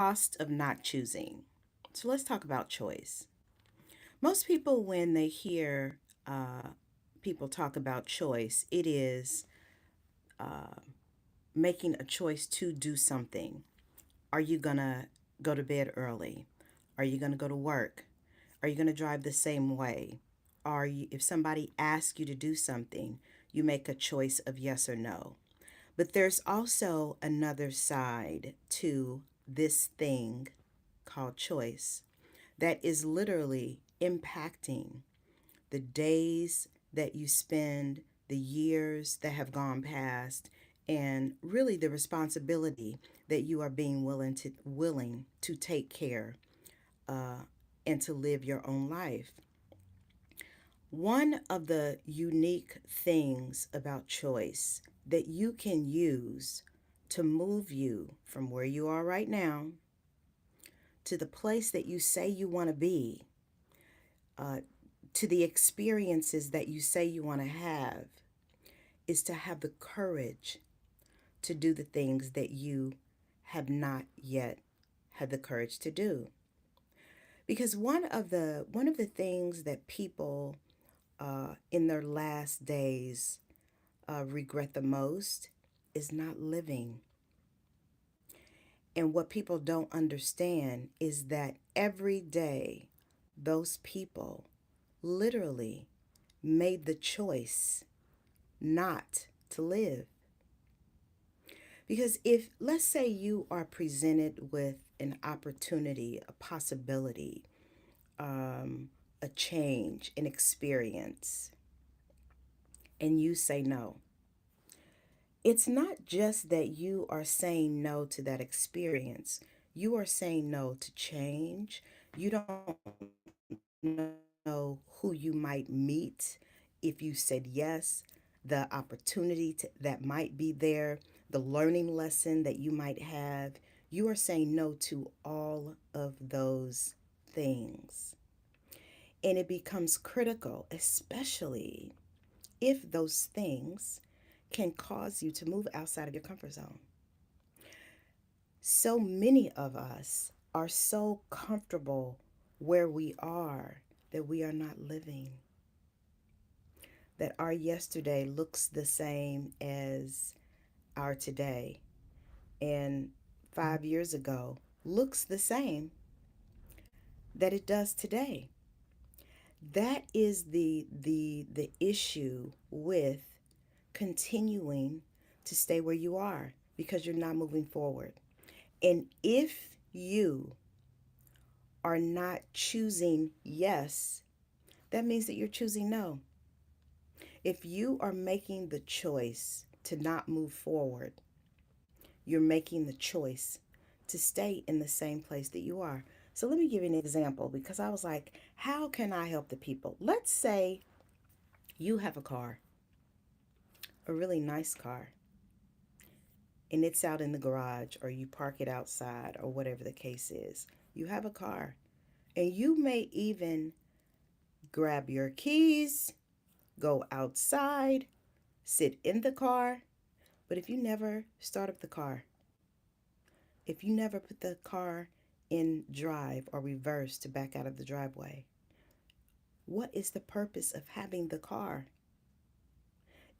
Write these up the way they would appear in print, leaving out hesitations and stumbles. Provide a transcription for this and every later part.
Cost of not choosing. So let's talk about choice. Most people, when they hear people talk about choice, it is uh, making a choice to do something. Are you going to go to bed early? Are you going to go to work? Are you going to drive the same way? If somebody asks you to do something, you make a choice of yes or no. But there's also another side to this thing called choice that is literally impacting the days that you spend, the years that have gone past, and really the responsibility that you are being willing to take care uh, and to live your own life. One of the unique things about choice that you can use to move you from where you are right now to the place that you say you want to be, uh, to the experiences that you say you want to have, is to have the courage to do the things that you have not yet had the courage to do. Because one of the things that people in their last days regret the most is not living. And what people don't understand is that every day those people literally made the choice not to live. Because if, let's say, you are presented with an opportunity, a possibility, a change, an experience, and you say no, it's not just that you are saying no to that experience, you are saying no to change. You don't know who you might meet if you said yes, the that might be there, the learning lesson that you might have. You are saying no to all of those things. And it becomes critical, especially if those things can cause you to move outside of your comfort zone. So many of us are so comfortable where we are that we are not living, that our yesterday looks the same as our today, and 5 years ago looks the same that it does today. That is the issue with continuing to stay where you are, because you're not moving forward. And if you are not choosing yes, that means that you're choosing no. If you are making the choice to not move forward, you're making the choice to stay in the same place that you are. So let me give you an example, because I was like, how can I help the people? Let's say you have a car, a really nice car, and it's out in the garage, or you park it outside, or whatever the case is. You have a car, and you may even grab your keys, go outside, sit in the car. But if you never start up the car, if you never put the car in drive or reverse to back out of the driveway, what is the purpose of having the car?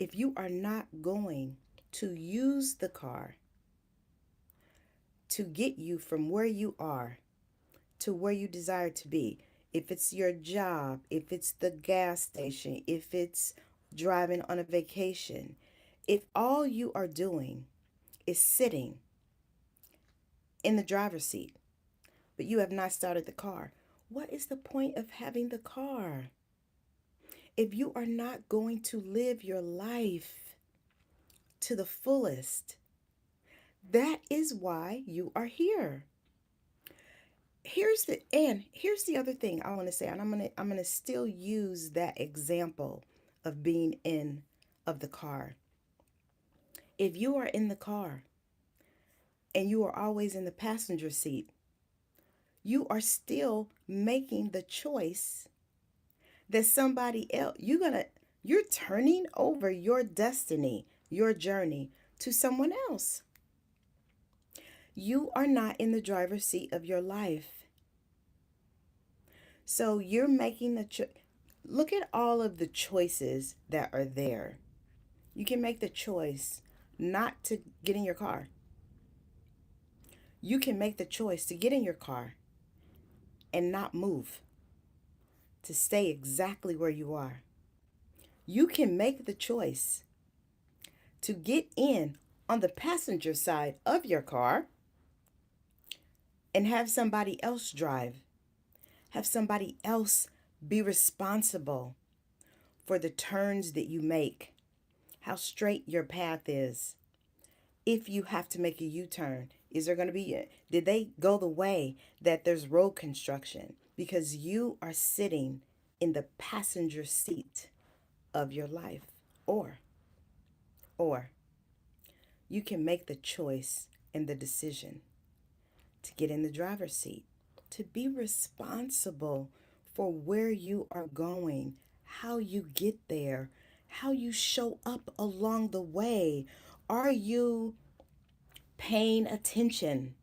If you are not going to use the car to get you from where you are to where you desire to be, if it's your job, if it's the gas station, if it's driving on a vacation, if all you are doing is sitting in the driver's seat, but you have not started the car, what is the point of having the car? If you are not going to live your life to the fullest, that is why you are here. Here's the other thing I want to say, and I'm going to still use that example of being in of the car. If you are in the car and you are always in the passenger seat, you are still making the choice that somebody else, you're turning over your destiny, your journey to someone else. You are not in the driver's seat of your life. So you're making the look at all of the choices that are there. You can make the choice not to get in your car. You can make the choice to get in your car and not move, to stay exactly where you are. You can make the choice to get in on the passenger side of your car and have somebody else drive, have somebody else be responsible for the turns that you make, how straight your path is. If you have to make a U-turn, is there going to be, did they go the way that there's road construction? Because you are sitting in the passenger seat of your life. Or, or you can make the choice and the decision to get in the driver's seat, to be responsible for where you are going, how you get there, how you show up along the way. Are you paying attention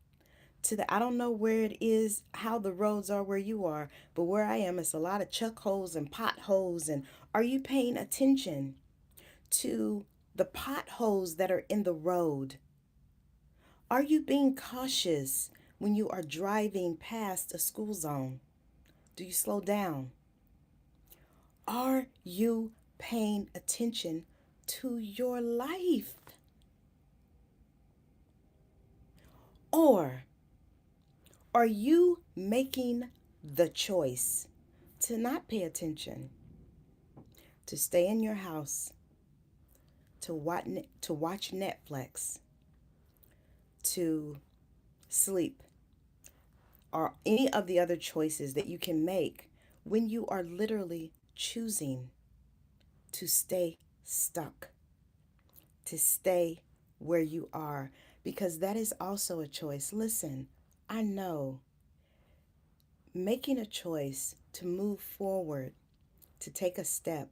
to the, I don't know where it is, how the roads are where you are, but where I am, it's a lot of chuck holes and potholes. And are you paying attention to the potholes that are in the road? Are you being cautious when you are driving past a school zone? Do you slow down? Are you paying attention to your life? Or are you making the choice to not pay attention, to stay in your house, to watch Netflix, to sleep, or any of the other choices that you can make when you are literally choosing to stay stuck, to stay where you are, because that is also a choice. Listen, I know making a choice to move forward, to take a step,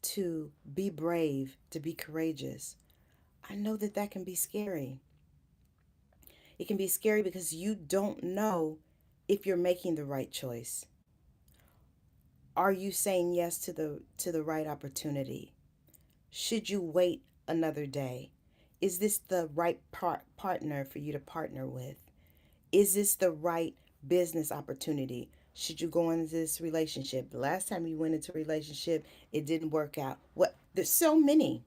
to be brave, to be courageous, I know that that can be scary. It can be scary because you don't know if you're making the right choice. Are you saying yes to the right opportunity? Should you wait another day? Is this the right partner for you to partner with? Is this the right business opportunity? Should you go into this relationship? The last time you went into a relationship, it didn't work out. What? There's so many.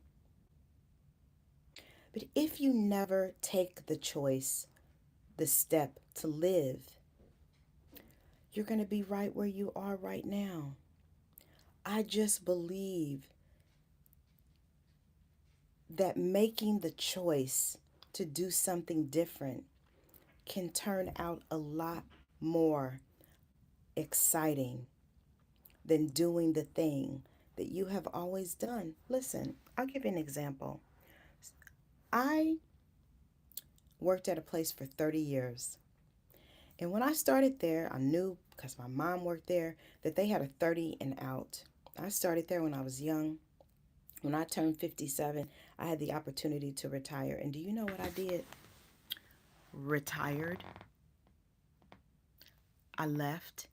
But if you never take the choice, the step to live, you're going to be right where you are right now. I just believe that making the choice to do something different can turn out a lot more exciting than doing the thing that you have always done. Listen, I'll give you an example. I worked at a place for 30 years. And when I started there, I knew because my mom worked there that they had a 30 and out. I started there when I was young. When I turned 57, I had the opportunity to retire. And do you know what I did? Retired. I left.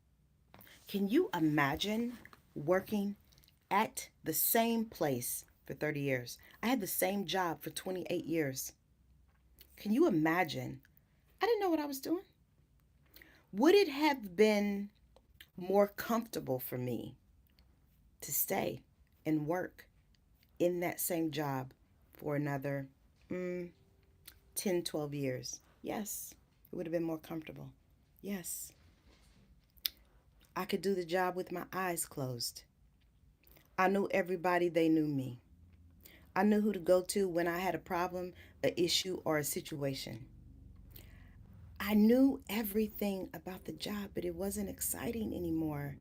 Can you imagine working at the same place for 30 years? I had the same job for 28 years. Can you imagine? I didn't know what I was doing. Would it have been more comfortable for me to stay and work in that same job for another mm, 10, 12 years? Yes, it would have been more comfortable. Yes, I could do the job with my eyes closed. I knew everybody, they knew me. I knew who to go to when I had a problem, an issue, or a situation. I knew everything about the job, but it wasn't exciting anymore.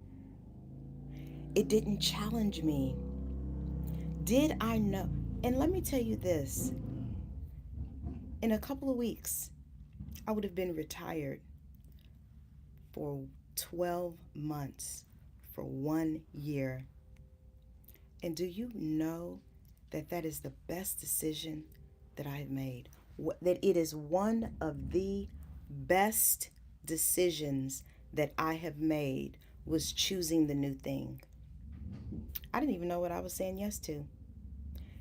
It didn't challenge me. Did I know? And let me tell you this, in a couple of weeks, I would have been retired for 12 months, for 1 year. And do you know that that is the best decision that I have made? that it is one of the best decisions that I have made was choosing the new thing. I didn't even know what I was saying yes to.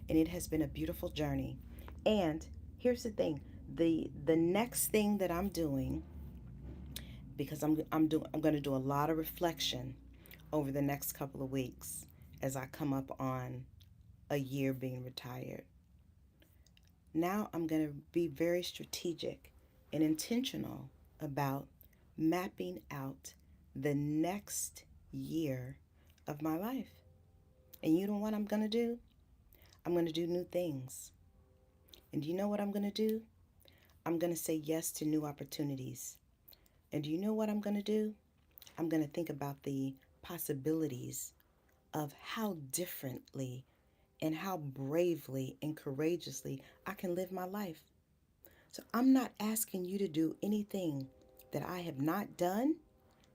And it has been a beautiful journey. And here's the thing. The next thing that I'm doing, because I'm going to do a lot of reflection over the next couple of weeks as I come up on a year being retired. Now I'm going to be very strategic and intentional about mapping out the next year of my life. And you know what I'm going to do? I'm going to do new things. And do you know what I'm going to do? I'm going to say yes to new opportunities. And do you know what I'm going to do? I'm going to think about the possibilities of how differently and how bravely and courageously I can live my life. So I'm not asking you to do anything that I have not done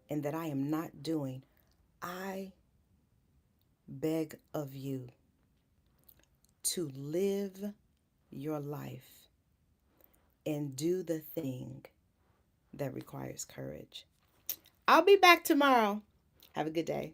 and that I am not doing. I beg of you to live your life and do the thing that requires courage. I'll be back tomorrow. Have a good day.